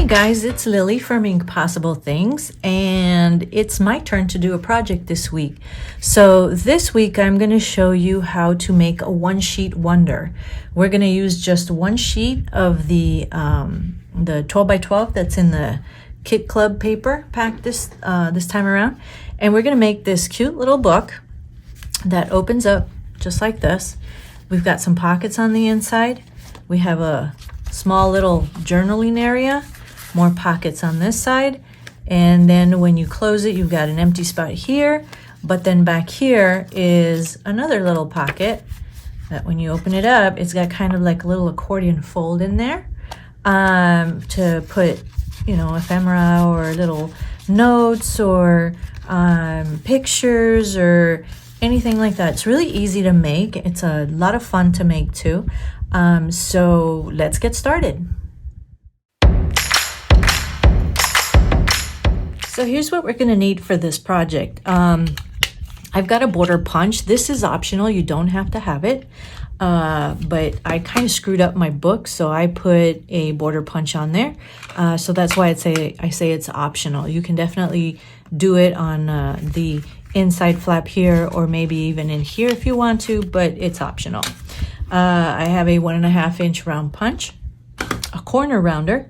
guys, it's Lily from Impossible Things, and it's my turn to do a project this week. So this week I'm going to show you how to make a one-sheet wonder. We're going to use just one sheet of the 12 by 12 that's in the Kit Club paper pack this time around, and we're going to make this cute little book that opens up just like this. We've got some pockets on the inside. We have a small little journaling area, more pockets on this side, and then when you close it, you've got an empty spot here, but then back here is another little pocket that when you open it up, it's got kind of like a little accordion fold in there to put, you know, ephemera or little notes or pictures or anything like that. It's really easy to make. It's a lot of fun to make too. So let's get started. So here's what we're going to need for this project. I've got a border punch. This is optional. You don't have to have it. But I kind of screwed up my book, so I put a border punch on there. So that's why I say it's optional. You can definitely do it on the inside flap here, or maybe even in here if you want to, but it's optional. I have a 1.5 inch round punch, a corner rounder.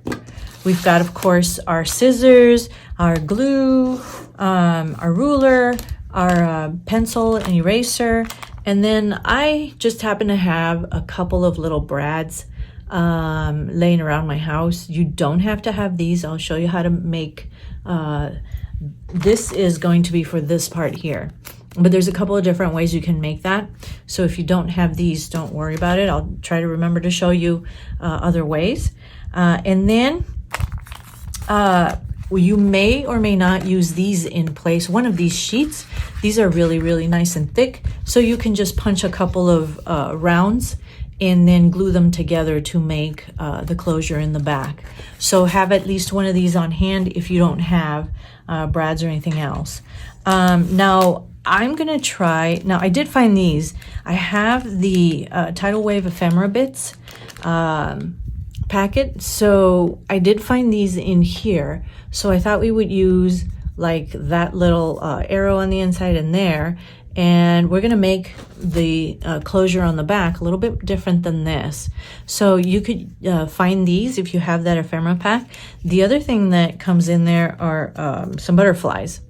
We've got, of course, our scissors, our glue, our ruler, our pencil and eraser. And then I just happen to have a couple of little brads laying around my house. You don't have to have these. I'll show you how to make, this is going to be for this part here. But there's a couple of different ways you can make that. So if you don't have these, don't worry about it. I'll try to remember to show you other ways. And then you may or may not use these in place. One of these sheets, these are really, really nice and thick. So you can just punch a couple of rounds and then glue them together to make the closure in the back. So have at least one of these on hand if you don't have brads or anything else. Now I'm gonna try, now I did find these. I have the Tidal Wave ephemera bits packet, so I did find these in here. So I thought we would use like that little arrow on the inside and there, and we're gonna make the closure on the back a little bit different than this. So you could find these if you have that ephemera pack. The other thing that comes in there are some butterflies,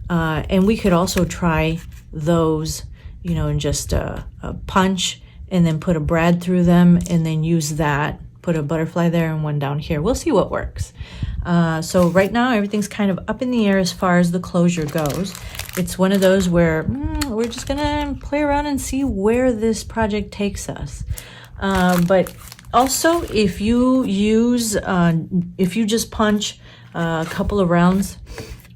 and we could also try those, you know, and just a punch and then put a brad through them and then use that, put a butterfly there and one down here. We'll see what works. So right now everything's kind of up in the air as far as the closure goes. It's one of those where we're just gonna play around and see where this project takes us. But also if you use, if you just punch a couple of rounds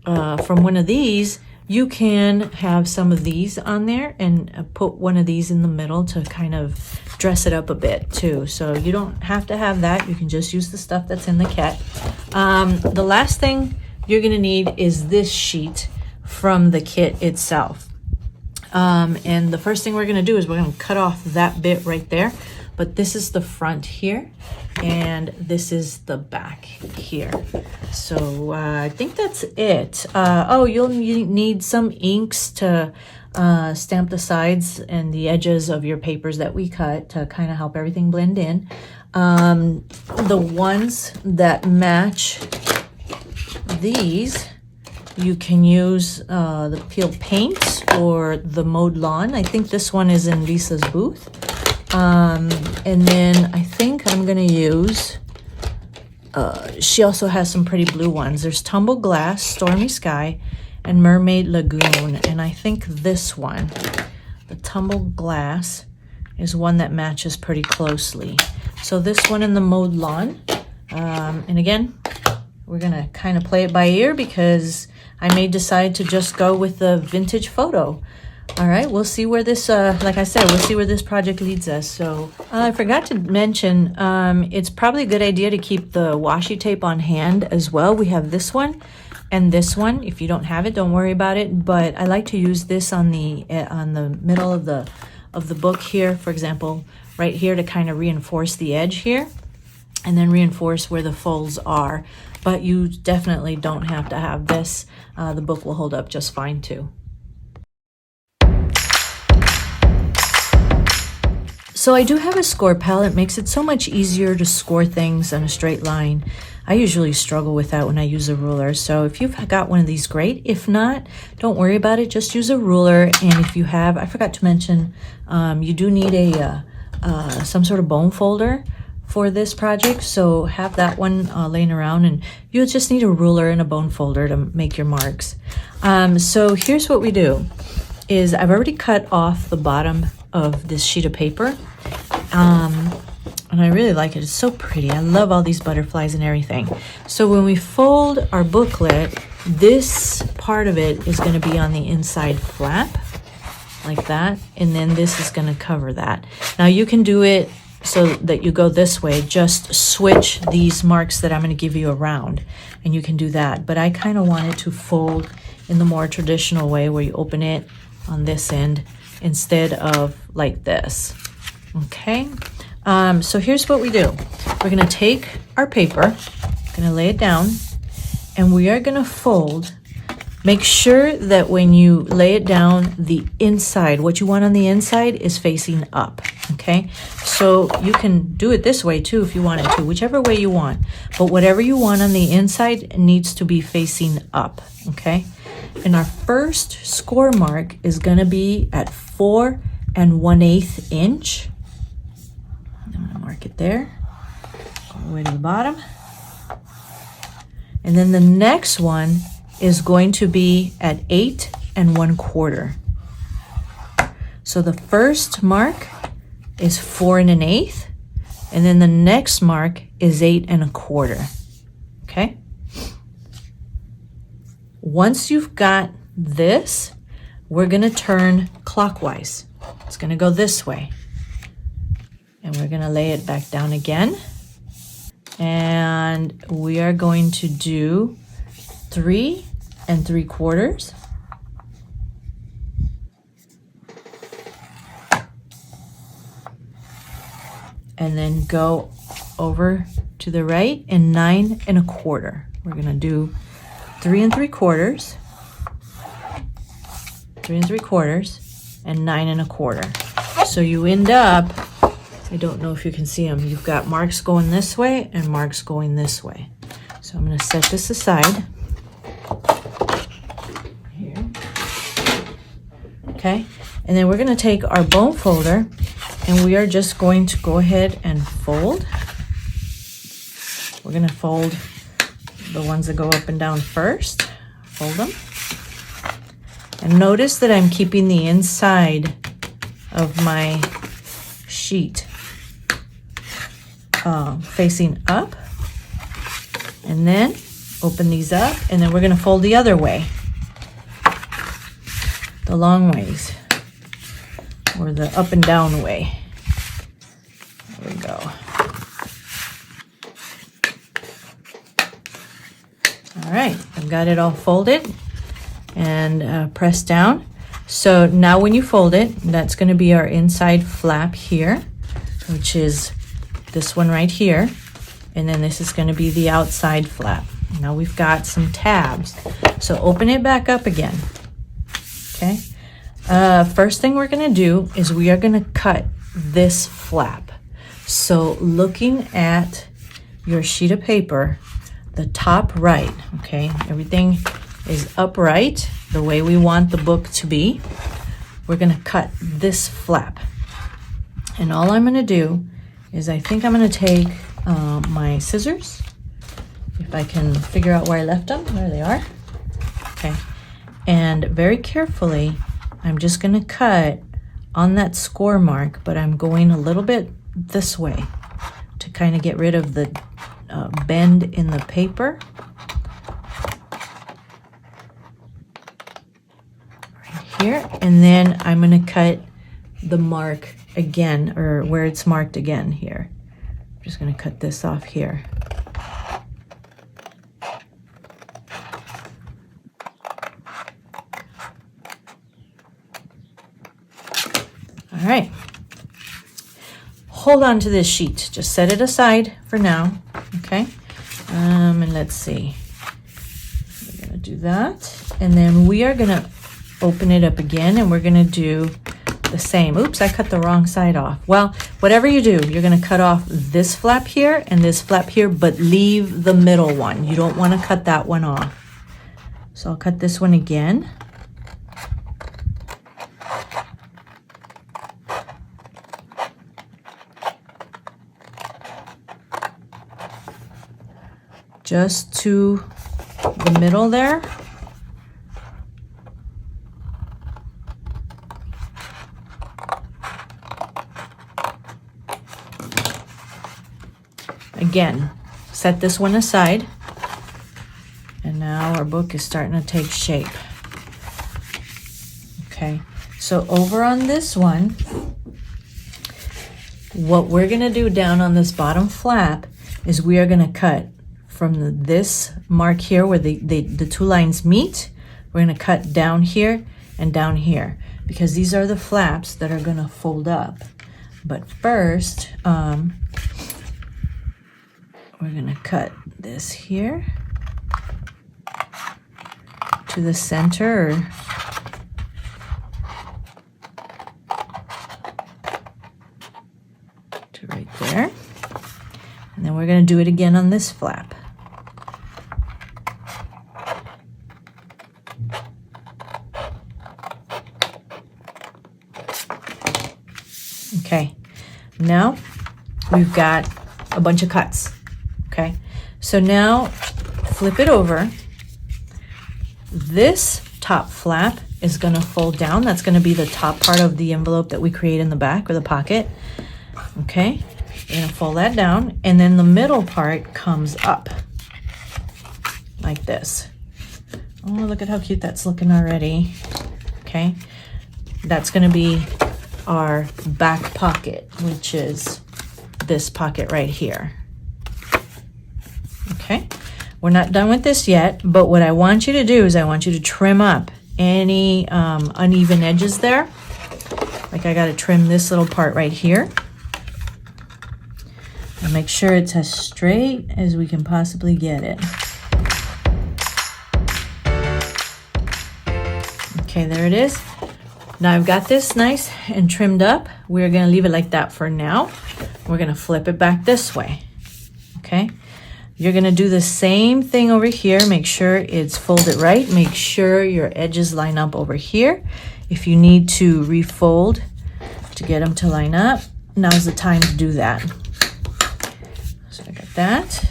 from one of these, you can have some of these on there and put one of these in the middle to kind of dress it up a bit too. So you don't have to have that. You can just use the stuff that's in the kit. The last thing you're gonna need is this sheet from the kit itself. And the first thing we're gonna do is we're gonna cut off that bit right there. But this is the front here, and this is the back here. So I think that's it. Oh, you'll need some inks to stamp the sides and the edges of your papers that we cut to kind of help everything blend in. The ones that match these, you can use the Peel Paints or the Mowed Lawn. I think this one is in Lisa's booth. And then I think I'm gonna use, she also has some pretty blue ones. There's Tumble Glass, Stormy Sky, and Mermaid Lagoon. And I think this one, the Tumble Glass, is one that matches pretty closely. So this one in the Mowed Lawn. And again, we're gonna kind of play it by ear because I may decide to just go with the vintage photo. All right, we'll see where this, like I said, we'll see where this project leads us. So I forgot to mention, it's probably a good idea to keep the washi tape on hand as well. We have this one and this one. If you don't have it, don't worry about it. But I like to use this on the middle of the book here, for example, right here to kind of reinforce the edge here. and then reinforce where the folds are. But you definitely don't have to have this. The book will hold up just fine too. So I do have a score palette. It makes it so much easier to score things on a straight line. I usually struggle with that when I use a ruler. So if you've got one of these, great. If not, don't worry about it. Just use a ruler. And if you have, I forgot to mention, you do need a some sort of bone folder for this project. So have that one laying around, and you'll just need a ruler and a bone folder to make your marks. So here's what we do is I've already cut off the bottom of this sheet of paper. And I really like it. It's so pretty. I love all these butterflies and everything. So when we fold our booklet, this part of it is going to be on the inside flap like that. And then this is going to cover that. Now you can do it so that you go this way. Just switch these marks that I'm going to give you around, and you can do that. But I kind of want it to fold in the more traditional way where you open it on this end instead of like this. Okay, so here's what we do. We're going to take our paper, going to lay it down, and we are going to fold. Make sure that when you lay it down, the inside, what you want on the inside is facing up. Okay, so you can do it this way too if you wanted to, whichever way you want. But whatever you want on the inside needs to be facing up. Okay, and our first score mark is going to be at 4 1/8 inch. I'm going to mark it there, all the way to the bottom. And then the next one is going to be at 8 1/4. So the first mark is 4 1/8, and then the next mark is 8 1/4. Okay? Once you've got this, we're going to turn clockwise. It's going to go this way. And we're going to lay it back down again. And we are going to do 3 3/4. And then go over to the right and 9 1/4. We're going to do 3 3/4, 3 3/4, and 9 1/4. So you end up, I don't know if you can see them, you've got marks going this way and marks going this way. So I'm going to set this aside here. Okay, and then we're going to take our bone folder, and we are just going to go ahead and fold. We're going to fold the ones that go up and down first. Fold them. And notice that I'm keeping the inside of my sheet facing up. And then open these up, and then we're going to fold the other way, the long ways, or the up and down way. There we go. All right, I've got it all folded and pressed down. So now when you fold it, that's going to be our inside flap here, which is this one right here. And then this is going to be the outside flap. Now we've got some tabs. So open it back up again. Okay. First thing we're going to do is we are going to cut this flap. So looking at your sheet of paper, the top right, okay, everything is upright the way we want the book to be. We're going to cut this flap. And all I'm going to do is I think I'm going to take my scissors, if I can figure out where I left them. There they are. Okay. And very carefully, I'm just going to cut on that score mark, but I'm going a little bit this way to kind of get rid of the bend in the paper. Right here. And then I'm going to cut the mark again, or where it's marked again here. I'm just going to cut this off here. All right. hold on to this sheet. Just set it aside for now, okay? And let's see. We're gonna do that. And then we are gonna open it up again, and we're gonna do the same. Oops, I cut the wrong side off. Well, whatever you do, you're gonna cut off this flap here and this flap here, but leave the middle one. You don't wanna cut that one off. So I'll cut this one again. Just to the middle there. Again, set this one aside. And now our book is starting to take shape. Okay, so over on this one, what we're gonna do down on this bottom flap is we are gonna cut from this mark here where the two lines meet. We're gonna cut down here and down here, because these are the flaps that are gonna fold up. But first, we're gonna cut this here to the center, to right there. And then we're gonna do it again on this flap. Okay, now we've got a bunch of cuts. Okay, so now flip it over. This top flap is gonna fold down. That's gonna be the top part of the envelope that we create in the back, or the pocket. Okay, you're gonna fold that down, and then the middle part comes up like this. Oh, look at how cute that's looking already. Okay, that's gonna be our back pocket, which is this pocket right here. Okay, we're not done with this yet, but what I want you to do is I want you to trim up any uneven edges there. Like I gotta trim this little part right here. And make sure it's as straight as we can possibly get it. Okay, there it is. Now I've got this nice and trimmed up. We're gonna leave it like that for now. We're gonna flip it back this way, okay? You're gonna do the same thing over here. Make sure it's folded right. Make sure your edges line up over here. If you need to refold to get them to line up, now's the time to do that. So I got that,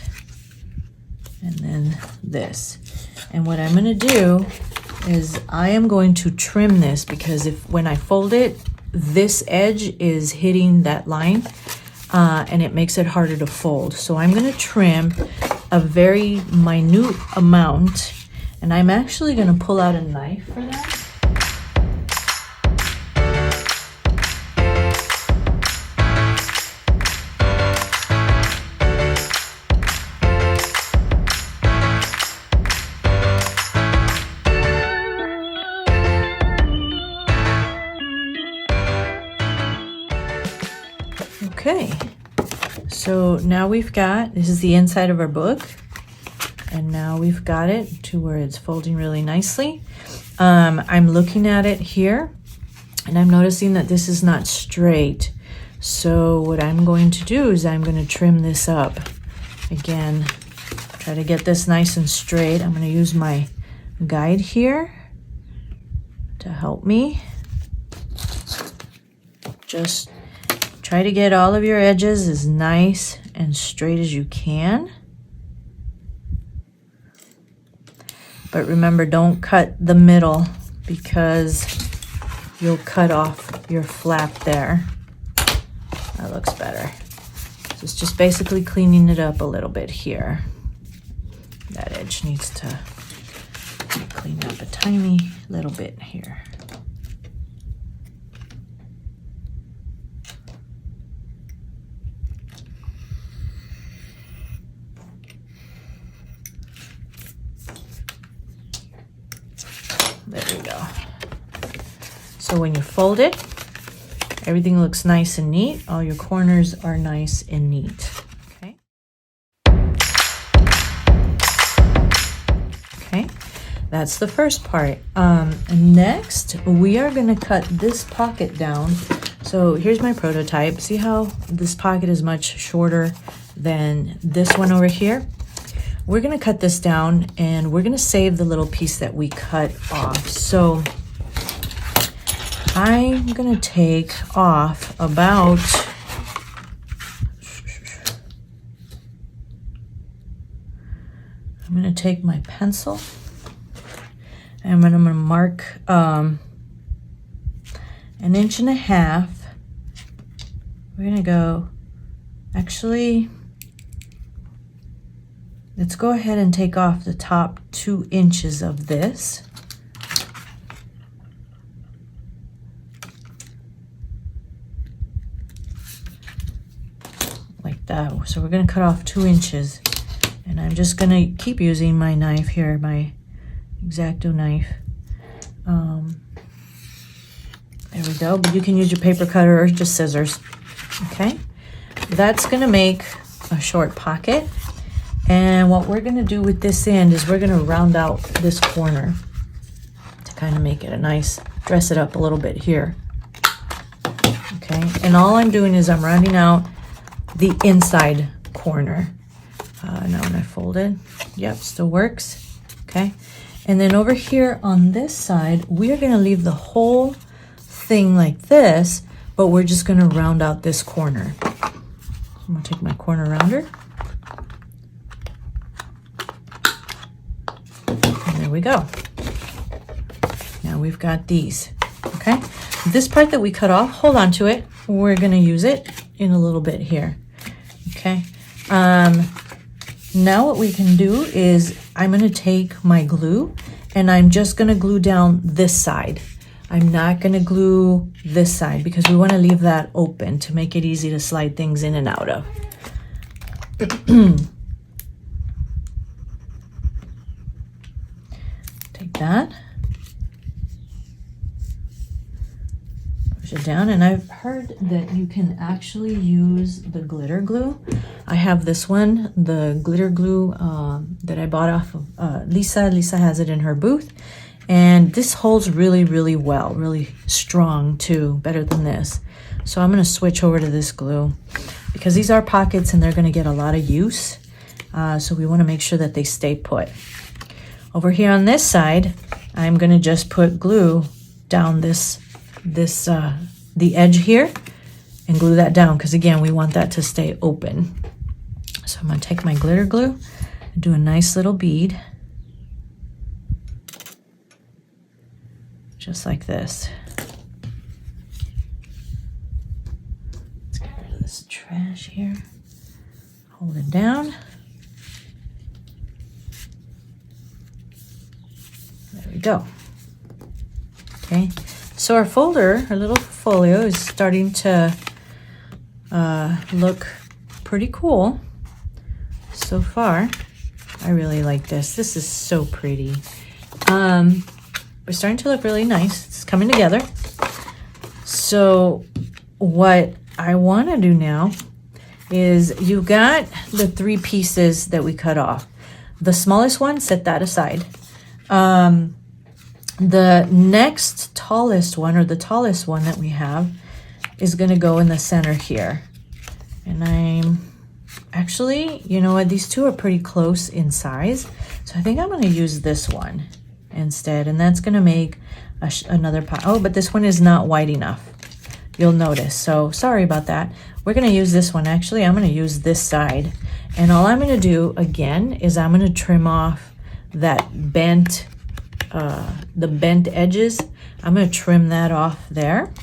and then this. And what I'm gonna do is I am going to trim this, because when I fold it, this edge is hitting that line, and it makes it harder to fold. So I'm going to trim a very minute amount, and I'm actually going to pull out a knife for that. Okay, so now we've got, this is the inside of our book, and now we've got it to where it's folding really nicely. I'm looking at it here, and I'm noticing that this is not straight. So what I'm going to do is I'm going to trim this up. Again, try to get this nice and straight. I'm going to use my guide here to help me. Just try to get all of your edges as nice and straight as you can. But remember, don't cut the middle, because you'll cut off your flap there. That looks better. So it's just basically cleaning it up a little bit here. That edge needs to be cleaned up a tiny little bit here. There we go. So when you fold it, everything looks nice and neat. All your corners are nice and neat. Okay. Okay, that's the first part. Next, we are going to cut this pocket down. So here's my prototype. See how this pocket is much shorter than this one over here? We're going to cut this down and we're going to save the little piece that we cut off. So I'm going to take off about I'm going to take my pencil and I'm going to mark 1.5 inches. We're going to go, actually, let's go ahead and take off the top 2 inches of this. Like that. So we're going to cut off 2 inches. And I'm just going to keep using my knife here, my X-Acto knife. There we go. But you can use your paper cutter or just scissors. Okay. That's going to make a short pocket. And what we're going to do with this end is we're going to round out this corner to kind of make it a nice, dress it up a little bit here. Okay. And all I'm doing is I'm rounding out the inside corner. Now when I fold it, yep, still works. Okay. And then over here on this side, we are going to leave the whole thing like this, but we're just going to round out this corner. I'm going to take my corner rounder. And there we go. Now we've got these. Okay. This part that we cut off, hold on to it. We're going to use it in a little bit here. Okay. Now what we can do is I'm going to take my glue and I'm just going to glue down this side. I'm not going to glue this side because we want to leave that open to make it easy to slide things in and out of. Take that. Push it down, and I've heard that you can actually use the glitter glue. I have this one, the glitter glue that I bought off of Lisa. Lisa has it in her booth, and this holds really, really well, really strong too, better than this. So I'm going to switch over to this glue because these are pockets and they're going to get a lot of use. So we want to make sure that they stay put. Over here on this side, I'm going to just put glue down the edge here and glue that down because again we want that to stay open. So I'm going to take my glitter glue and do a nice little bead just like this. Let's get rid of this trash here. Hold it down. There we go. Okay. So our folder, our little folio is starting to look pretty cool so far. I really like this. This is so pretty. We're starting to look really nice. It's coming together. So what I want to do now is you got the 3 pieces that we cut off. The smallest one, set that aside. The next tallest one, or the tallest one that we have, is going to go in the center here. And I'm actually, you know what, these two are pretty close in size. So I think I'm going to use this one instead. And that's going to make another pot. Oh, but this one is not wide enough. You'll notice. So sorry about that. We're going to use this one. Actually, I'm going to use this side. And all I'm going to do again is I'm going to trim off that bent the bent edges. I'm going to trim that off there.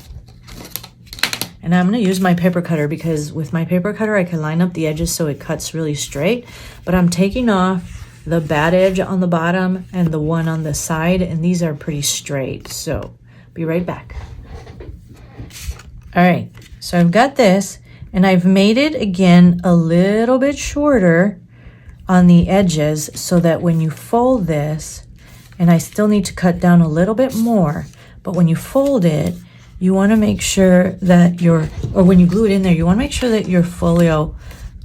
And I'm going to use my paper cutter because with my paper cutter I can line up the edges so it cuts really straight. But I'm taking off the bad edge on the bottom and the one on the side, and these are pretty straight. So be right back. All right, so I've got this and I've made it again a little bit shorter on the edges so that when you fold this, and I still need to cut down a little bit more, but when you fold it, you want to make sure that or when you glue it in there, you want to make sure that your folio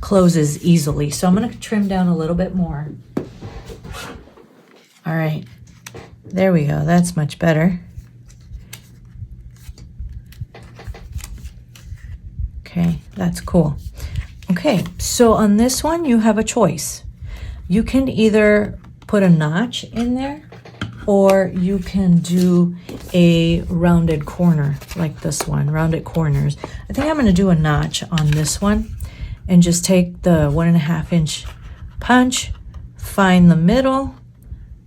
closes easily. So I'm going to trim down a little bit more. All right, there we go. That's much better. Okay, that's cool. Okay, so on this one, you have a choice. You can either put a notch in there, or you can do a rounded corner like this one, rounded corners. I think I'm going to do a notch on this one and just take the 1.5 inch punch, find the middle,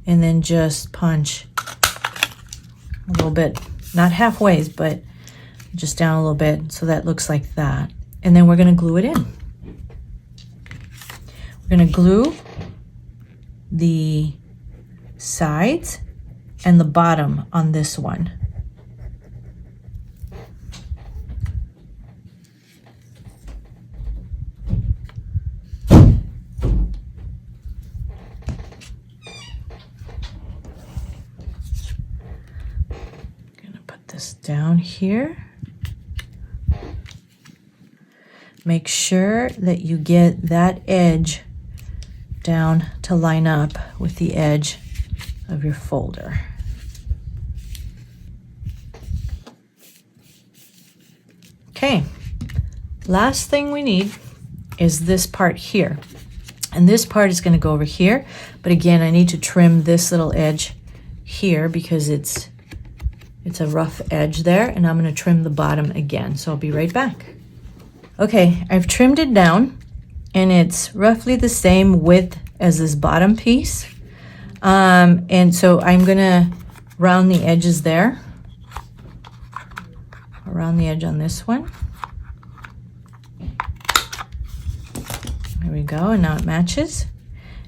and then just punch a little bit, not halfway, but just down a little bit, so that looks like that. And then we're going to glue it in. We're going to glue the sides and the bottom on this one. Gonna put this down here. Make sure that you get that edge down to line up with the edge of your folder. Okay, last thing we need is this part here. And this part is going to go over here, but again, I need to trim this little edge here because it's a rough edge there, and I'm going to trim the bottom again. So I'll be right back. Okay, I've trimmed it down, and it's roughly the same width as this bottom piece. And so I'm going to round the edges there. Around the edge on this one. There we go, and now it matches.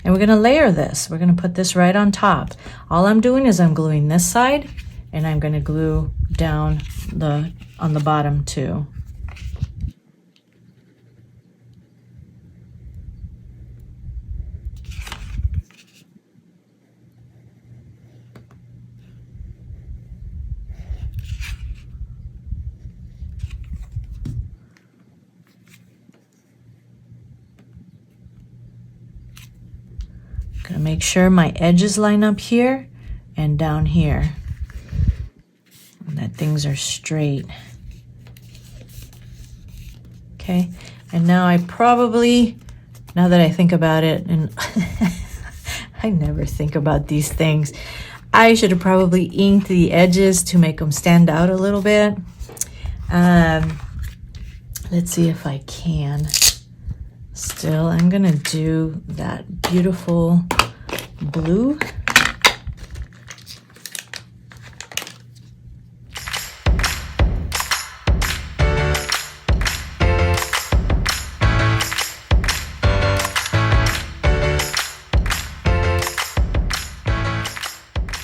And we're going to layer this. We're going to put this right on top. All I'm doing is I'm gluing this side, and I'm going to glue down on the bottom too. Gonna make sure my edges line up here and down here, and that things are straight. Okay, and now I probably, now that I think about it, and I never think about these things, I should have probably inked the edges to make them stand out a little bit. Let's see if I can. Still, I'm gonna do that beautiful blue.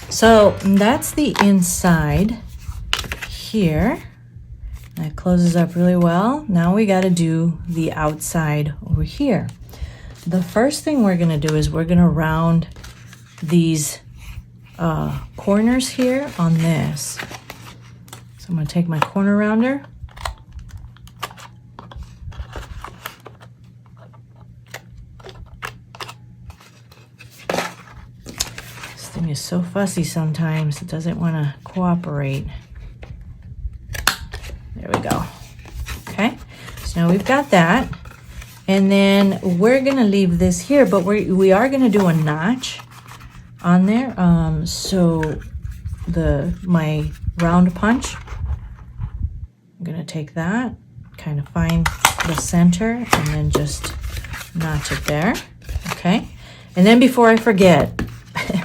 So that's the inside here. That closes up really well. Now we got to do the outside over here. The first thing we're going to do is we're going to round these corners here on this. So I'm going to take my corner rounder. This thing is so fussy sometimes, it doesn't want to cooperate. There we go. Okay, so now we've got that, and then we're gonna leave this here, but we are gonna do a notch on there. So my round punch, I'm gonna take that, kind of find the center, and then just notch it there. Okay, and then before I forget,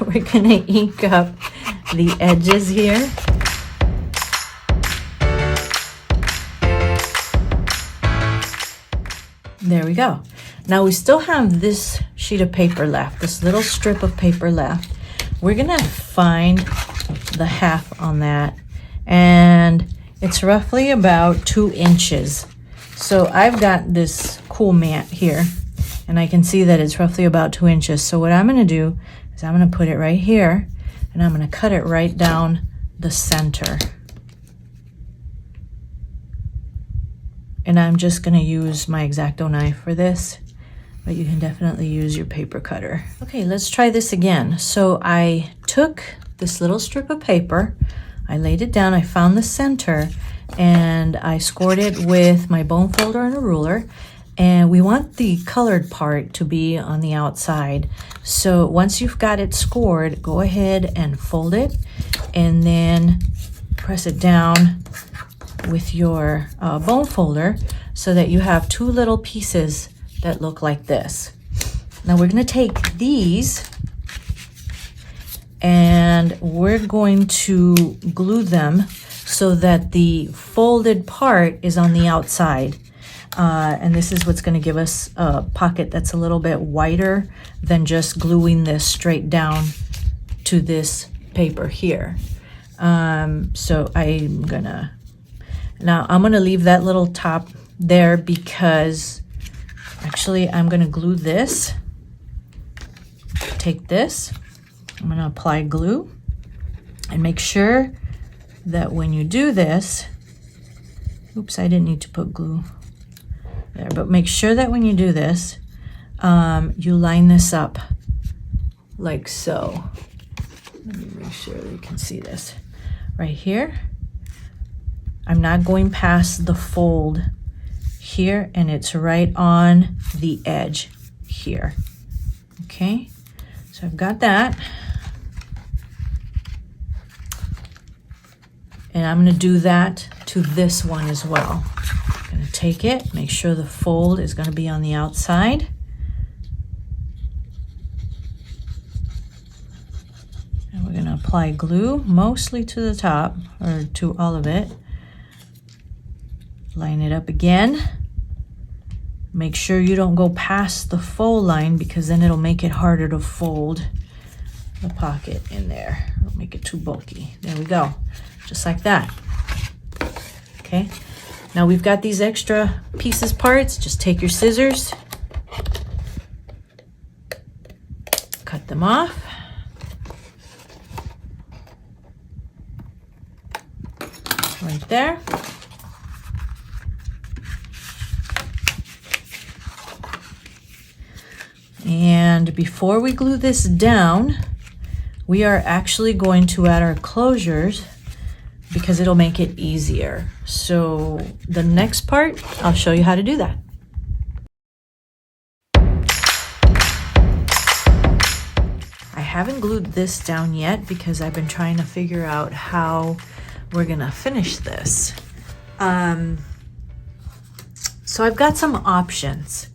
we're gonna ink up the edges here. There we go. Now we still have this sheet of paper left, this little strip of paper left. We're gonna find the half on that, and it's roughly about 2 inches. So I've got this cool mat here, and I can see that it's roughly about 2 inches. So what I'm gonna do is I'm gonna put it right here, and I'm gonna cut it right down the center. And I'm just gonna use my X-Acto knife for this, but you can definitely use your paper cutter. Okay, let's try this again. So I took this little strip of paper, I laid it down, I found the center, and I scored it with my bone folder and a ruler. And we want the colored part to be on the outside. So once you've got it scored, go ahead and fold it and then press it down with your bone folder so that you have two little pieces that look like this. Now we're going to take these and we're going to glue them so that the folded part is on the outside. And this is what's going to give us a pocket that's a little bit wider than just gluing this straight down to this paper here. So I'm gonna leave that little top there because actually I'm gonna glue this. Take this, I'm gonna apply glue and make sure that when you do this, oops, I didn't need to put glue there, but make sure that when you do this, you line this up like so. Let me make sure that you can see this right here. I'm not going past the fold here, and it's right on the edge here. Okay, so I've got that. And I'm going to do that to this one as well. I'm going to take it, make sure the fold is going to be on the outside. And we're going to apply glue mostly to the top, or to all of it. Line it up again. Make sure you don't go past the fold line because then it'll make it harder to fold the pocket in there. It'll make it too bulky. There we go. Just like that. Okay. Now we've got these extra pieces parts. Just take your scissors, cut them off. Right there. And before we glue this down, we are actually going to add our closures because it'll make it easier. So the next part, I'll show you how to do that. I haven't glued this down yet because I've been trying to figure out how we're gonna finish this. So I've got some options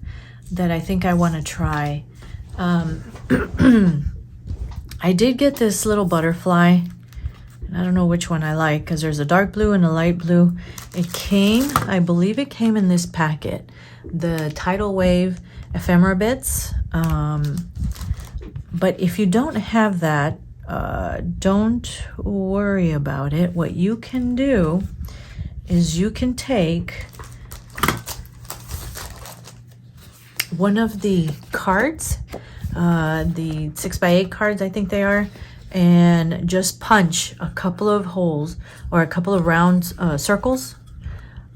that I think I want to try. I did get this little butterfly, and I don't know which one I like because there's a dark blue and a light blue. It came, I believe it came in this packet, the Tidal Wave ephemera bits. But if you don't have that, don't worry about it. What you can do is you can take one of the cards, the 6x8 cards, I think they are, and just punch a couple of holes or a couple of round circles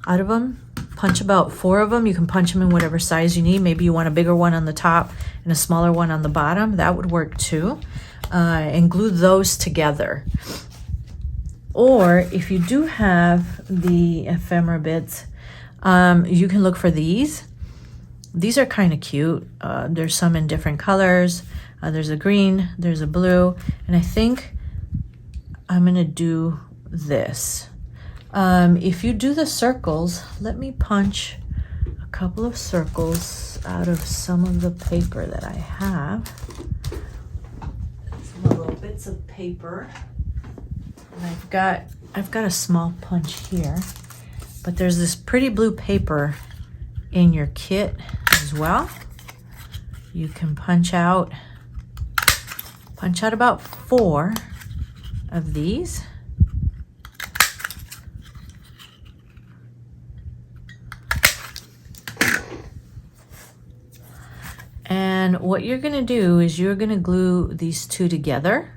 out of them. Punch about 4 of them. You can punch them in whatever size you need. Maybe you want a bigger one on the top and a smaller one on the bottom. That would work too. And glue those together. Or if you do have the ephemera bits, you can look for these. These are kind of cute. There's some in different colors. There's a green, there's a blue, and I think I'm gonna do this. If you do the circles, let me punch a couple of circles out of some of the paper that I have. Some little bits of paper. And I've got a small punch here, but there's this pretty blue paper in your kit as well. You can punch out about 4 of these. And what you're going to do is you're going to glue these two together.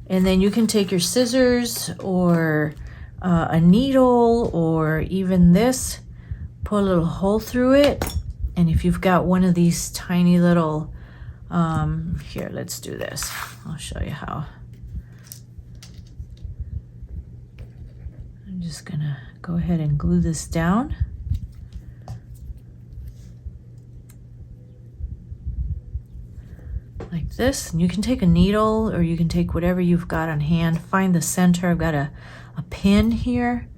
And then you can take your scissors or a needle or even this put a little hole through it. And if you've got one of these tiny little, here, let's do this. I'll show you how. I'm just gonna go ahead and glue this down. Like this, and you can take a needle or you can take whatever you've got on hand. Find the center. I've got a pin here.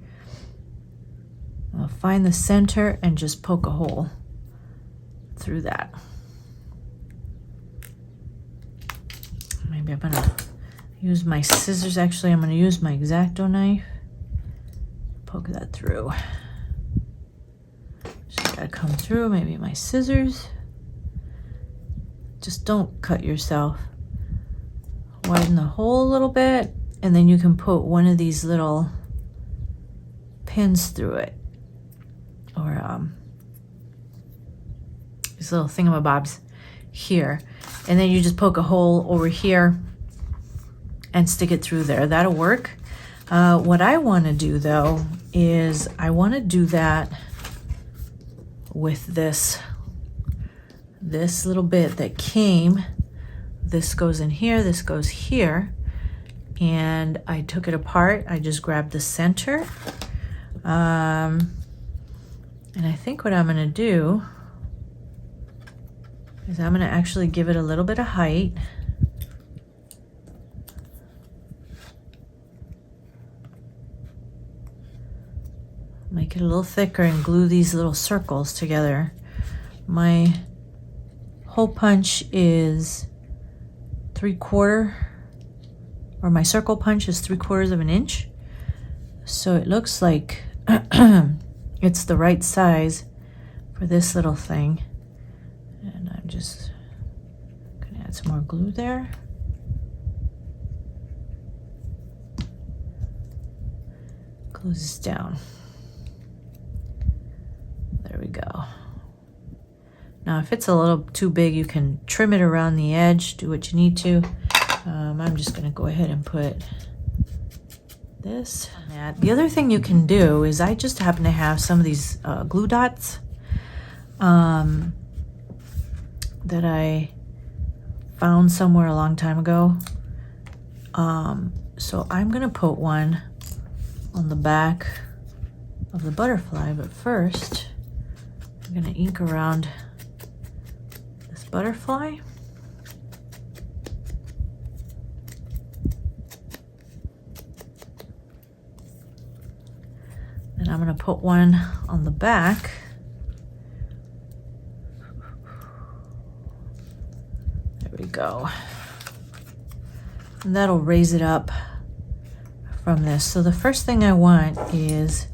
I'll find the center and just poke a hole through that. Maybe I'm gonna use my scissors. Actually, I'm gonna use my X-Acto knife. Poke that through. Just gotta come through, maybe my scissors. Just don't cut yourself. Widen the hole a little bit, and then you can put one of these little pins through it. Or these little thingamabobs here. And then you just poke a hole over here and stick it through there. That'll work. What I want to do though is I want to do that with this little bit that came. This goes in here, this goes here, and I took it apart. I just grabbed the center, and I think what I'm going to do is I'm going to actually give it a little bit of height. Make it a little thicker and glue these little circles together. My hole punch is 3/4, or my circle punch is 3/4 of an inch. So it looks like it's the right size for this little thing. And I'm just gonna add some more glue there. Close this down. There we go. Now, if it's a little too big, you can trim it around the edge, do what you need to. I'm just gonna go ahead and put this. The other thing you can do is I just happen to have some of these glue dots that I found somewhere a long time ago. So I'm gonna put one on the back of the butterfly, but first I'm gonna ink around this butterfly. And I'm gonna put one on the back. There we go. And that'll raise it up from this. So the first thing I want is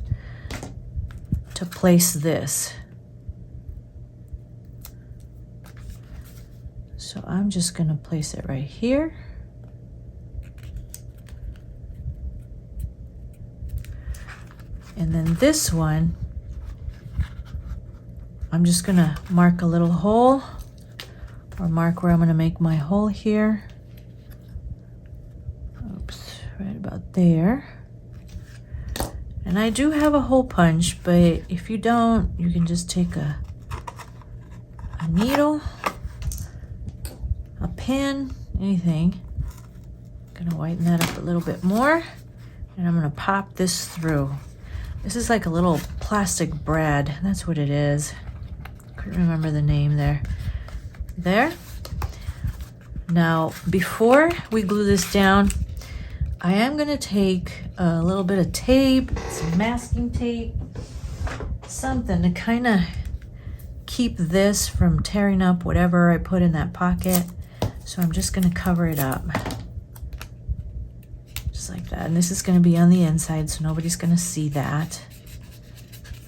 to place this. So I'm just gonna place it right here. And then this one, I'm just gonna mark a little hole, or mark where I'm gonna make my hole here. Oops, right about there. And I do have a hole punch, but if you don't, you can just take a needle, a pin, anything. I'm gonna whiten that up a little bit more, and I'm gonna pop this through. This is like a little plastic brad. That's what it is. Couldn't remember the name there. There. Now, before we glue this down, I am gonna take a little bit of tape, some masking tape, something to kind of keep this from tearing up whatever I put in that pocket. So I'm just gonna cover it up. Just like that. And this is gonna be on the inside, so nobody's gonna see that.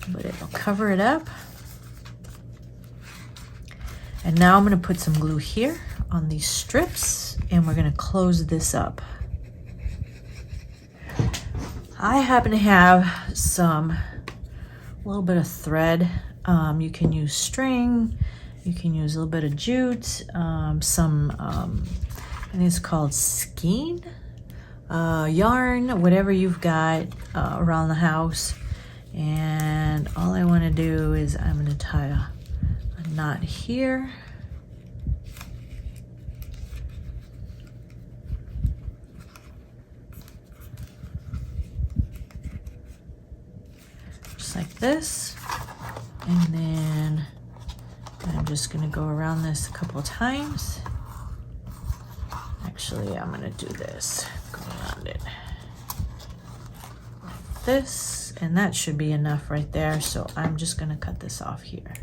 But it'll cover it up. And now I'm gonna put some glue here on these strips, and we're gonna close this up. I happen to have a little bit of thread. You can use string, you can use a little bit of jute, I think it's called skein, yarn, whatever you've got around the house. And all I want to do is I'm going to tie a knot here. Just like this. And then I'm just going to go around this a couple of times. Actually, I'm going to do this. Go around it. Like this. And that should be enough right there. So I'm just going to cut this off here.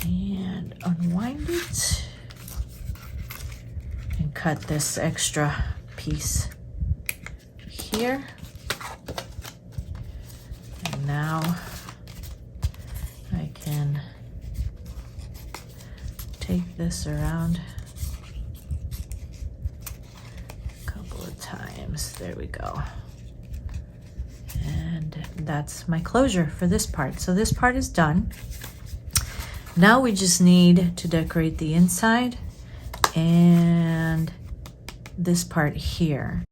And unwind it. And cut this extra piece here. And now I can take this around a couple of times. There we go. And that's my closure for this part. So this part is done. Now we just need to decorate the inside and this part here.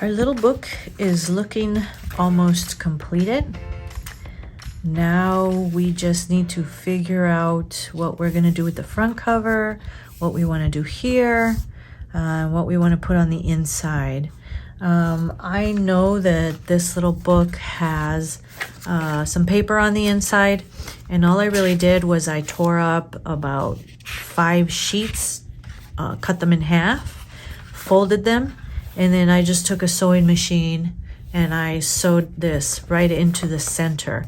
Our little book is looking almost completed. Now we just need to figure out what we're going to do with the front cover, what we want to do here, what we want to put on the inside. I know that this little book has some paper on the inside, and all I really did was I tore up about 5 sheets, cut them in half, folded them, and then I just took a sewing machine and I sewed this right into the center.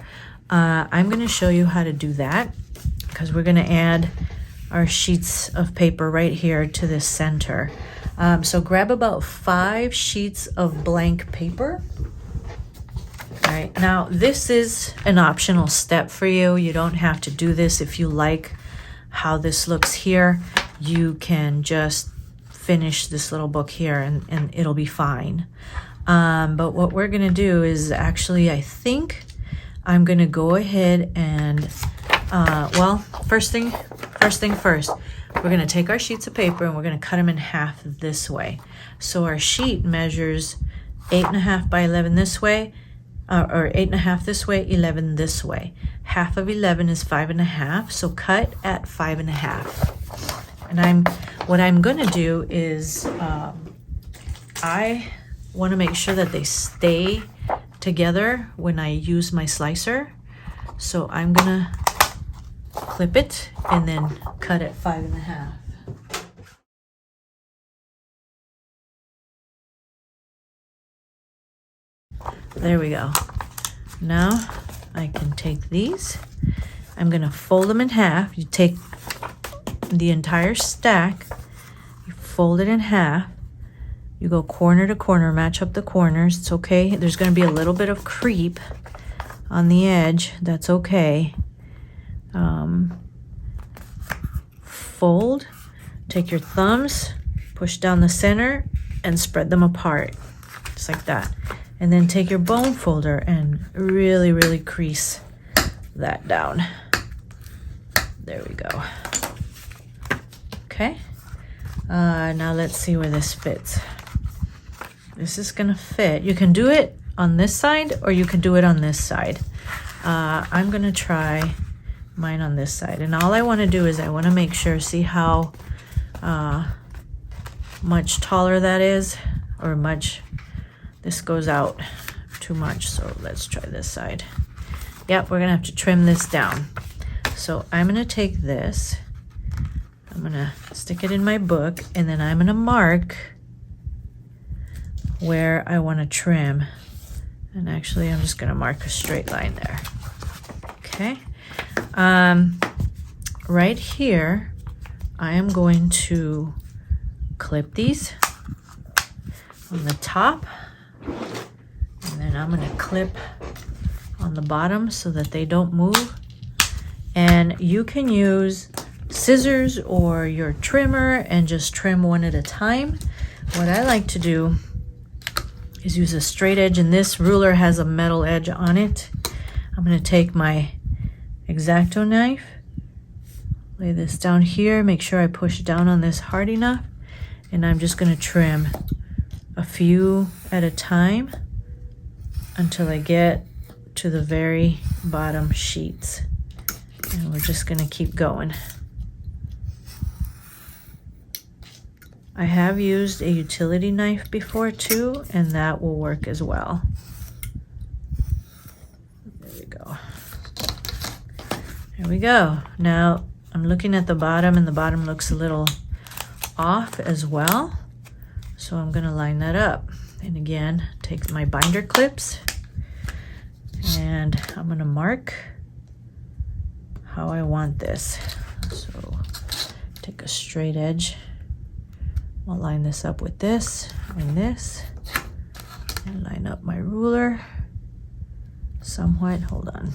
I'm going to show you how to do that because we're going to add our sheets of paper right here to this center. So grab about 5 sheets of blank paper. All right, now this is an optional step for you. You don't have to do this. If you like how this looks here, you can just finish this little book here and it'll be fine. But what we're gonna do is actually, I think I'm gonna go ahead and, well, first thing first, we're gonna take our sheets of paper and we're gonna cut them in half this way. So our sheet measures 8.5 by 11 this way, or 8.5 this way, 11 this way. Half of 11 is 5.5, so cut at 5.5. And what I'm gonna do is, I wanna make sure that they stay together when I use my slicer. So I'm gonna clip it and then cut at 5.5. There we go. Now I can take these. I'm gonna fold them in half. You take the entire stack, you fold it in half, you go corner to corner, match up the corners. It's okay. There's going to be a little bit of creep on the edge. That's okay. Fold, take your thumbs, push down the center and spread them apart, just like that. And then take your bone folder and really crease that down. There we go. Okay, now let's see where this fits. This is gonna fit. You can do it on this side or you can do it on this side. I'm gonna try mine on this side. And all I wanna do is I wanna make sure, see how much taller that is, or much, this goes out too much. So let's try this side. Yep, we're gonna have to trim this down. So I'm gonna take this, I'm gonna stick it in my book, and then I'm gonna mark where I wanna trim. And actually, I'm just gonna mark a straight line there. Okay. Right here, I am going to clip these on the top, and then I'm gonna clip on the bottom so that they don't move. And you can use scissors or your trimmer and just trim one at a time. What I like to do is use a straight edge, and this ruler has a metal edge on it. I'm going to take my X-Acto knife, lay this down here, make sure I push down on this hard enough, and I'm just going to trim a few at a time until I get to the very bottom sheets. And we're just going to keep going. I have used a utility knife before too, and that will work as well. There we go. There we go. Now I'm looking at the bottom, and the bottom looks a little off as well. So I'm going to line that up. And again, take my binder clips, and I'm going to mark how I want this. So take a straight edge. I'll line this up with this, and line up my ruler somewhat. Hold on.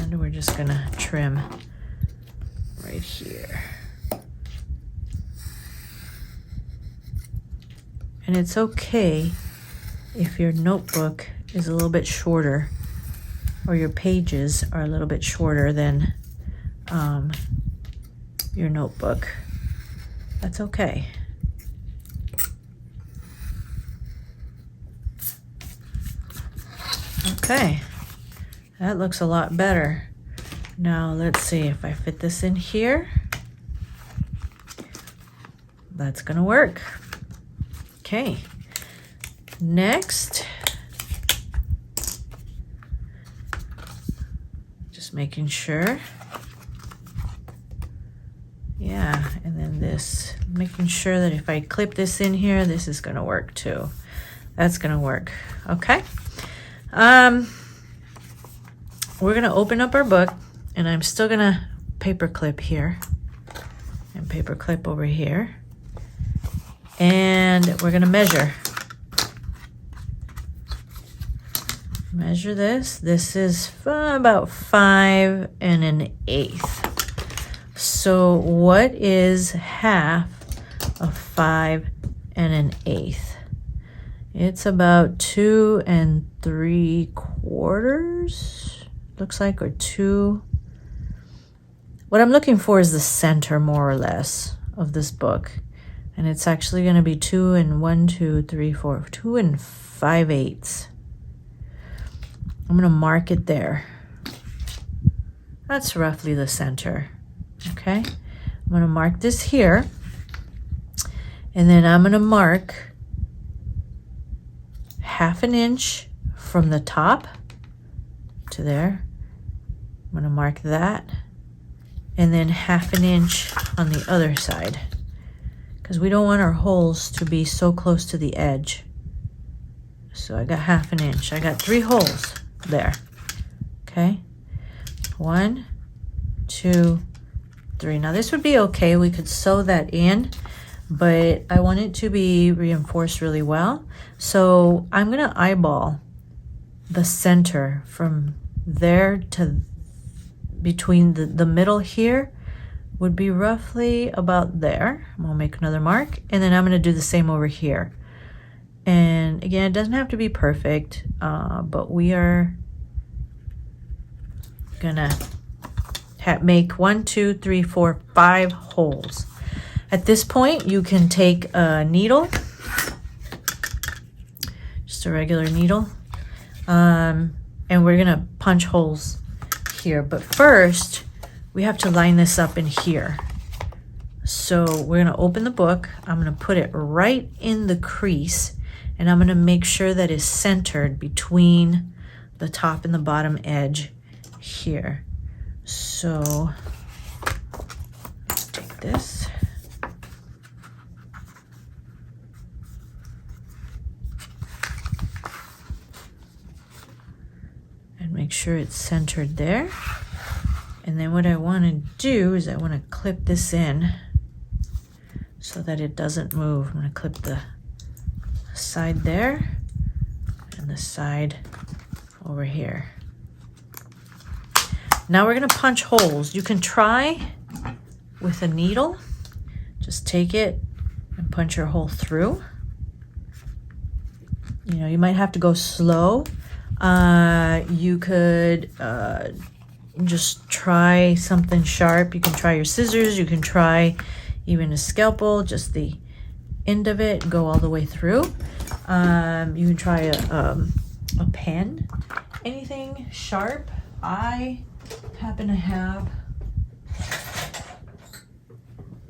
And we're just gonna trim right here. And it's okay if your notebook is a little bit shorter, or your pages are a little bit shorter than your notebook. That's okay. Okay, that looks a lot better. Now let's see if I fit this in here. That's gonna work. Okay, next, just making sure. Yeah, and then this, making sure that if I clip this in here, this is gonna work too. That's gonna work. Okay. We're gonna open up our book, and I'm still gonna paper clip here and paper clip over here, and we're gonna measure this. This is about 5 1/8. So what is half of 5 1/8? It's about 2 3/4, looks like, or 2. What I'm looking for is the center, more or less, of this book. And it's actually going to be 2 5/8. I'm going to mark it there. That's roughly the center. Okay. I'm going to mark this here. And then I'm going to mark 1/2 inch from the top to there. I'm going to mark that. And then 1/2 inch on the other side, because we don't want our holes to be so close to the edge. So I got 1/2 inch. I got 3 holes there. Okay. 1, 2, 3. Now this would be okay. We could sew that in, but I want it to be reinforced really well. So I'm going to eyeball the center from there to between the middle here would be roughly about there. I'm going to make another mark, and then I'm going to do the same over here. And again, it doesn't have to be perfect, but we are gonna make 1, 2, 3, 4, 5 holes. At this point, you can take a needle, just a regular needle, and we're gonna punch holes here. But first, we have to line this up in here. So we're gonna open the book. I'm gonna put it right in the crease, and I'm gonna make sure that it's centered between the top and the bottom edge here. So take this. And make sure it's centered there. And then what I want to do is I want to clip this in so that it doesn't move. I'm going to clip the side there and the side over here. Now we're going to punch holes. You can try with a needle. Just take it and punch your hole through. You know, you might have to go slow, You could just try something sharp. You can try your scissors. You can try even a scalpel, just the end of it, go all the way through. You can try a pen, anything sharp. I happen to have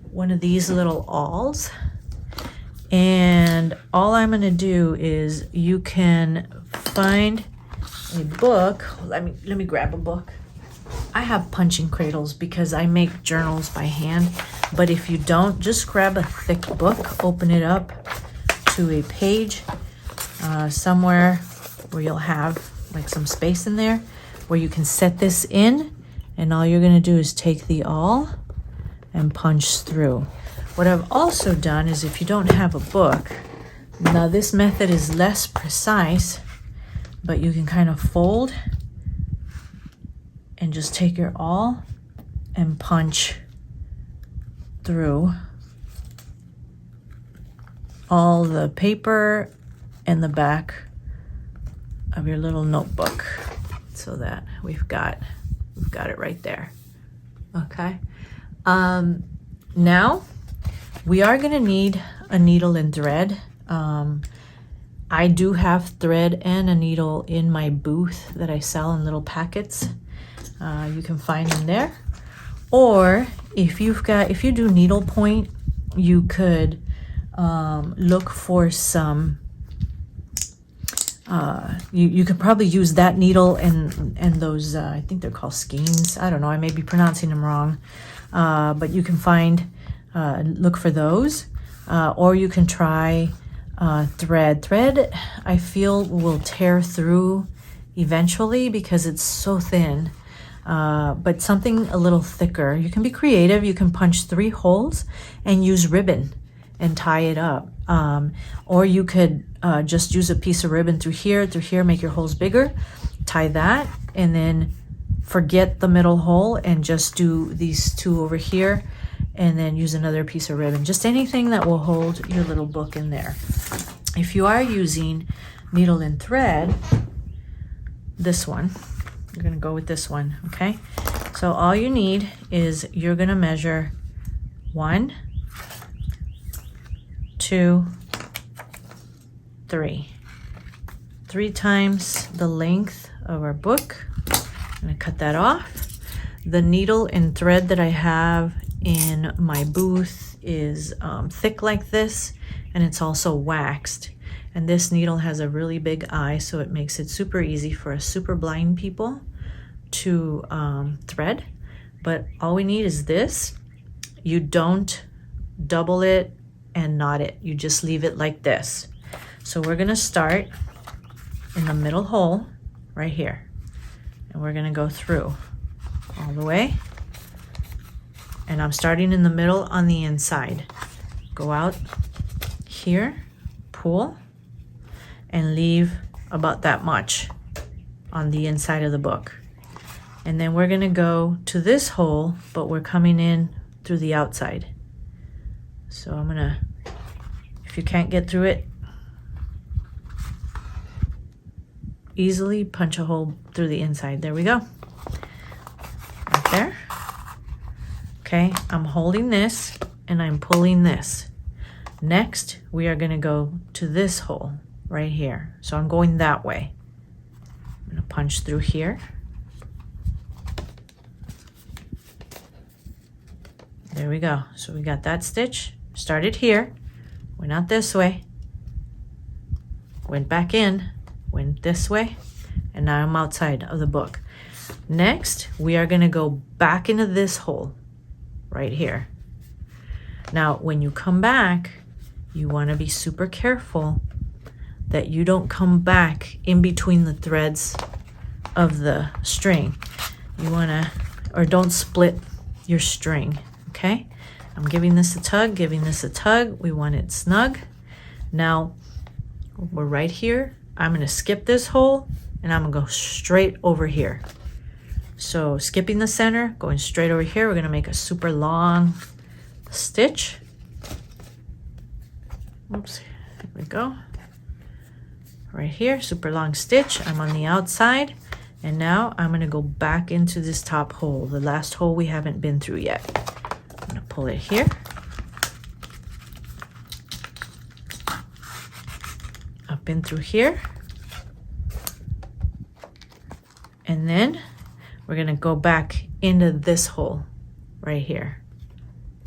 one of these little awls, and all I'm going to do is you can find a book. Let me grab a book. I have punching cradles because I make journals by hand, but if you don't, just grab a thick book, open it up to a page somewhere where you'll have like some space in there where you can set this in, and all you're going to do is take the awl and punch through. What I've also done is, if you don't have a book, now this method is less precise, but you can kind of fold and just take your awl and punch through all the paper and the back of your little notebook, so that we've got it right there. Okay. Now we are going to need a needle and thread. I do have thread and a needle in my booth that I sell in little packets. You can find them there. Or if you do needlepoint, you could look for some. You could probably use that needle and those. I think they're called skeins. I don't know. I may be pronouncing them wrong. But you can find, look for those, or you can try thread. Thread, I feel, will tear through eventually because it's so thin, but something a little thicker. You can be creative. You can punch 3 holes and use ribbon and tie it up. Or you could just use a piece of ribbon through here, make your holes bigger, tie that, and then forget the middle hole and just do these 2 over here, and then use another piece of ribbon. Just anything that will hold your little book in there. If you are using needle and thread, this one, you're gonna go with this one, okay? So all you need is, you're gonna measure 1, 2, 3. 3 times the length of our book. I'm gonna cut that off. The needle and thread that I have in my booth is thick like this, and it's also waxed. And this needle has a really big eye, so it makes it super easy for us super blind people to thread. But all we need is this. You don't double it and knot it. You just leave it like this. So we're gonna start in the middle hole right here. And we're gonna go through all the way. And I'm starting in the middle on the inside. Go out here, pull, and leave about that much on the inside of the book. And then we're gonna go to this hole, but we're coming in through the outside. So I'm gonna, if you can't get through it easily, punch a hole through the inside. There we go. Right there. Okay, I'm holding this and I'm pulling this. Next, we are going to go to this hole right here. So I'm going that way. I'm going to punch through here. There we go. So we got that stitch. Started here, went out this way, went back in, went this way, and now I'm outside of the book. Next, we are going to go back into this hole right here. Now, when you come back, you want to be super careful that you don't come back in between the threads of the string. You want to, or don't split your string, okay? I'm giving this a tug, giving this a tug. We want it snug. Now, we're right here. I'm going to skip this hole and I'm going to go straight over here. So skipping the center, going straight over here, we're going to make a super long stitch. Oops, here we go. right here, super long stitch. I'm on the outside, and now I'm going to go back into this top hole, the last hole we haven't been through yet. I'm going to pull it here, up in through here, and then we're going to go back into this hole right here,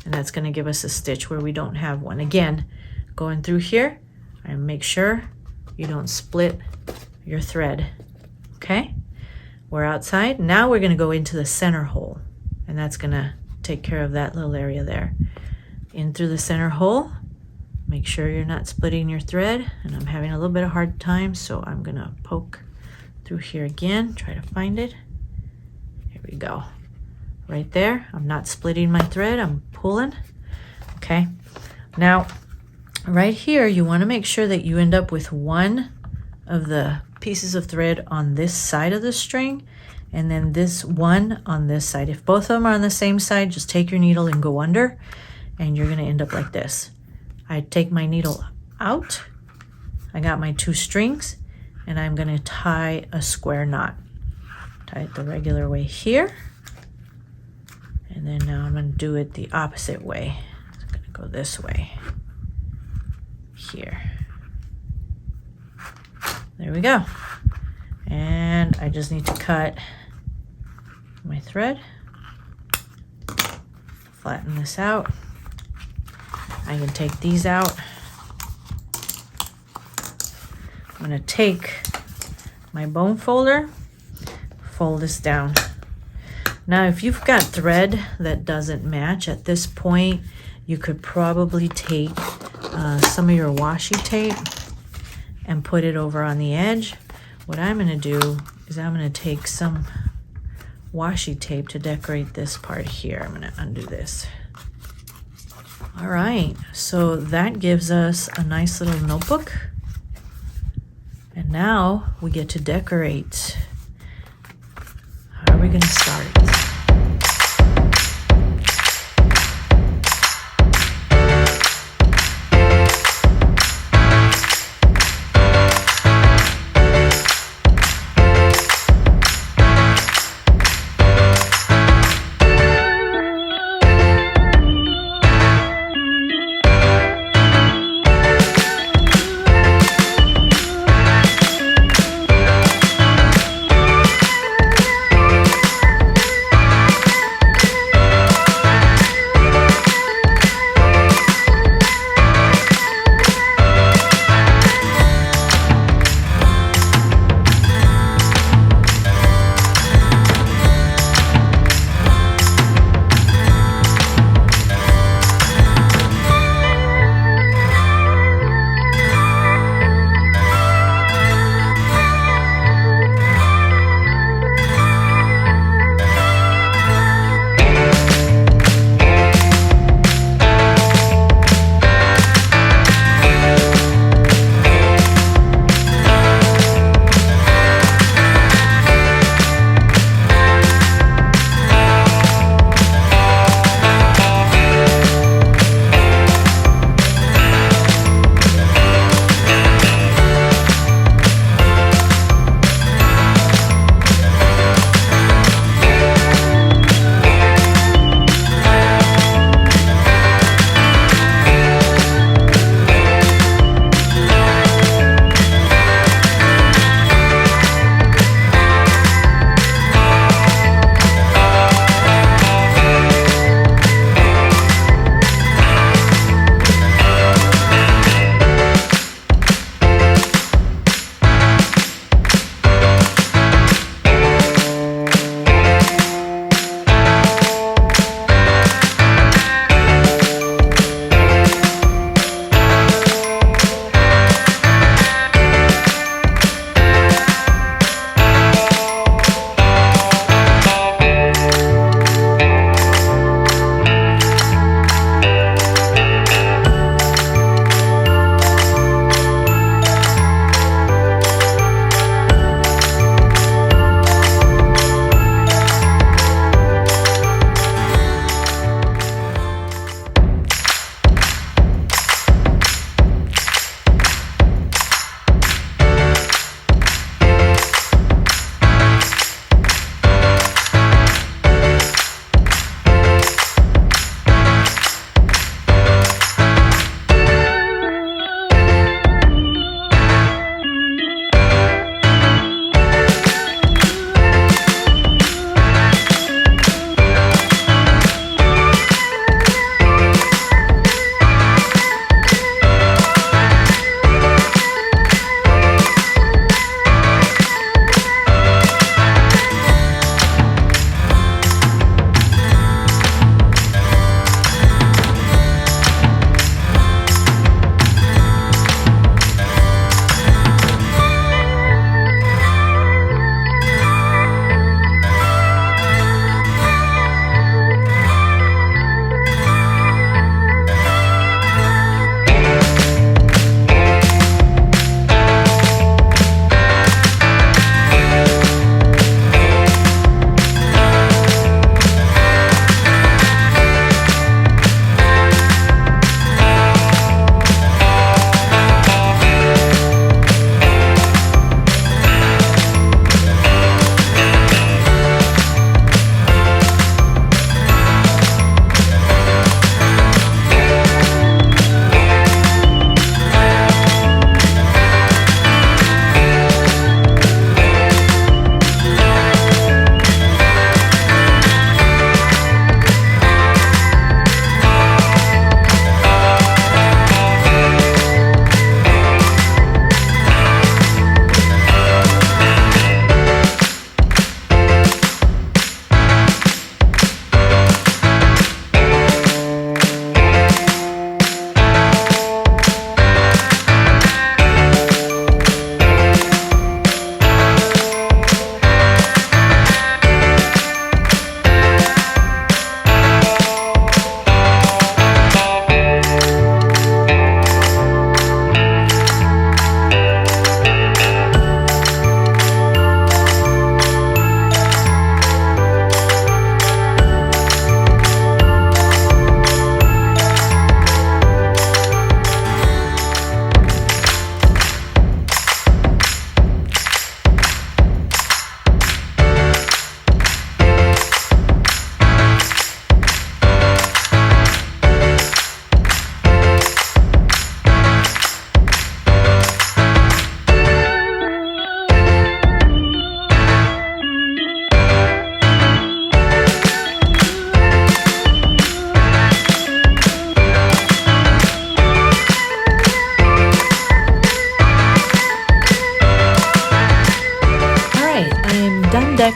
and that's going to give us a stitch where we don't have one. Again, going through here, and make sure you don't split your thread. Okay, we're outside. Now we're going to go into the center hole, and that's going to take care of that little area there. In through the center hole, make sure you're not splitting your thread, and I'm having a little bit of hard time, so I'm going to poke through here again, try to find it. Here we go. Right there, I'm not splitting my thread, I'm pulling. Okay, now right here you want to make sure that you end up with one of the pieces of thread on this side of the string, and then this one on this side. If both of them are on the same side, just take your needle and go under, and you're going to end up like this. I take my needle out, I got my 2 strings, and I'm going to tie a square knot. Tie it the regular way here. And then now I'm going to do it the opposite way. I'm going to go this way. Here. There we go. And I just need to cut my thread. Flatten this out. I can take these out. I'm going to take my bone folder, fold this down. Now, if you've got thread that doesn't match at this point, you could probably take some of your washi tape and put it over on the edge. What I'm going to do is I'm going to take some washi tape to decorate this part here. I'm going to undo this. All right, so that gives us a nice little notebook. And now we get to decorate. How are we going to start?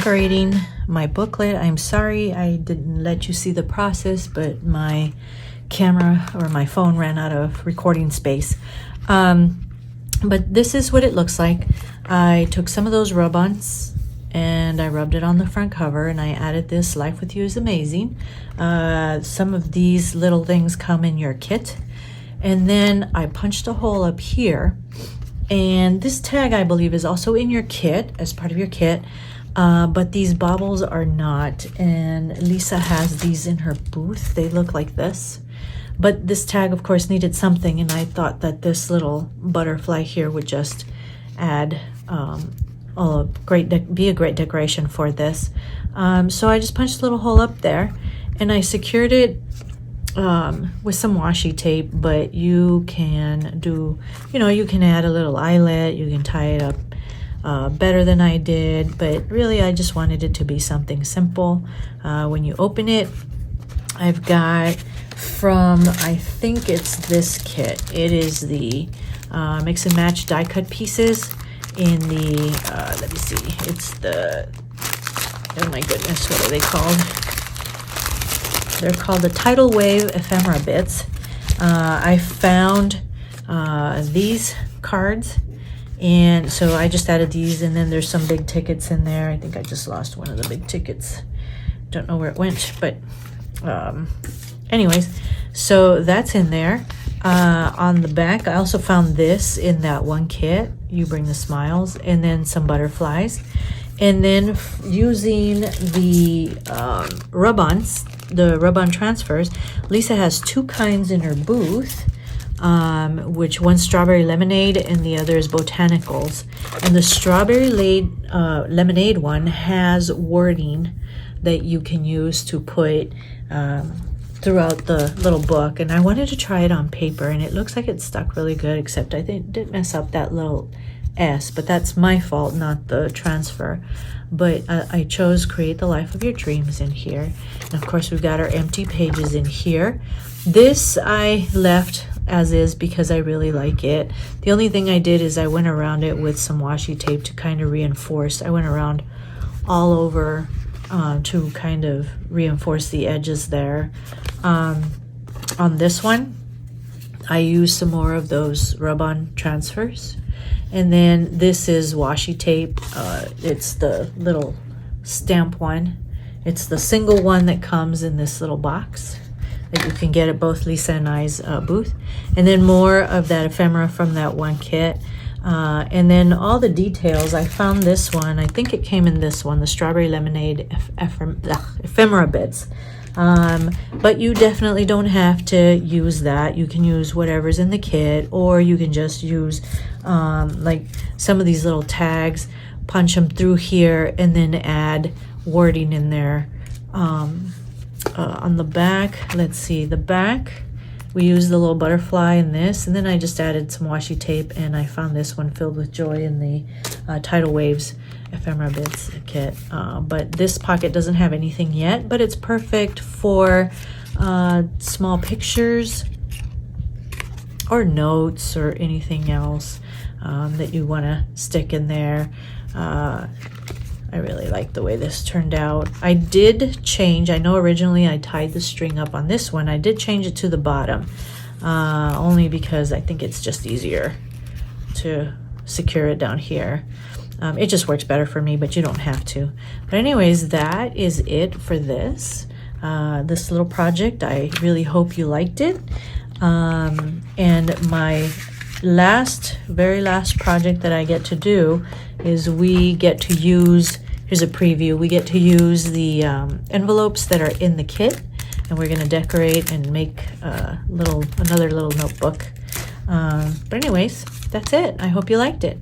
decorating my booklet. I'm sorry I didn't let you see the process, but my camera or my phone ran out of recording space. But this is what it looks like. I took some of those rub-ons and I rubbed it on the front cover, and I added this Life With You Is Amazing. Some of these little things come in your kit. And then I punched a hole up here, and this tag I believe is also in your kit, as part of your kit, but these baubles are not, and Lisa has these in her booth. They look like this, but this tag of course needed something, and I thought that this little butterfly here would just add be a great decoration for this. So I just punched a little hole up there, and I secured it with some washi tape, but you can do, you can add a little eyelet, you can tie it up better than I did, but really I just wanted it to be something simple. When you open it, I've got from, I think it's this kit, it is the mix and match die cut pieces in the, let me see, it's the, oh my goodness, what are they called? They're called the Tidal Wave Ephemera Bits. I found these cards, and so I just added these, and then there's some big tickets in there. I think I just lost one of the big tickets. Don't know where it went, but anyways, so that's in there. On the back, I also found this in that one kit, You Bring the Smiles, and then some butterflies. And then using the rub-ons, the rub-on transfers, Lisa has two kinds in her booth, which one's strawberry lemonade and the other is botanicals. And the strawberry lemonade one has wording that you can use to put throughout the little book, and I wanted to try it on paper, and it looks like it stuck really good, except I think did mess up that little S, but that's my fault, not the transfer. But I chose Create the Life of Your Dreams in here, and of course we've got our empty pages in here. This I left as is because I really like it. The only thing I did is I went around it with some washi tape to kind of reinforce. I went around all over to kind of reinforce the edges there. On this one, I used some more of those rub-on transfers. And then this is washi tape. It's the little stamp one. It's the single one that comes in this little box that you can get at both Lisa and I's booth. And then more of that ephemera from that one kit. And then all the details, I found this one, I think it came in this one, the Strawberry Lemonade Ephemera Bits. But you definitely don't have to use that. You can use whatever's in the kit, or you can just use like some of these little tags, punch them through here, and then add wording in there. On the back, let's see, the back, we used the little butterfly in this, and then I just added some washi tape, and I found this one Filled with Joy in the Tidal Waves Ephemera Bits kit. But this pocket doesn't have anything yet, but it's perfect for small pictures or notes or anything else that you want to stick in there. I really like the way this turned out. I did change, I know originally I tied the string up on this one. I did change it to the bottom, only because I think it's just easier to secure it down here. It just works better for me, but you don't have to. But anyways, that is it for this little project. I really hope you liked it. And my very last project that I get to do is we get to use, here's a preview, we get to use the envelopes that are in the kit, and we're going to decorate and make another little notebook. But anyways, that's it. I hope you liked it.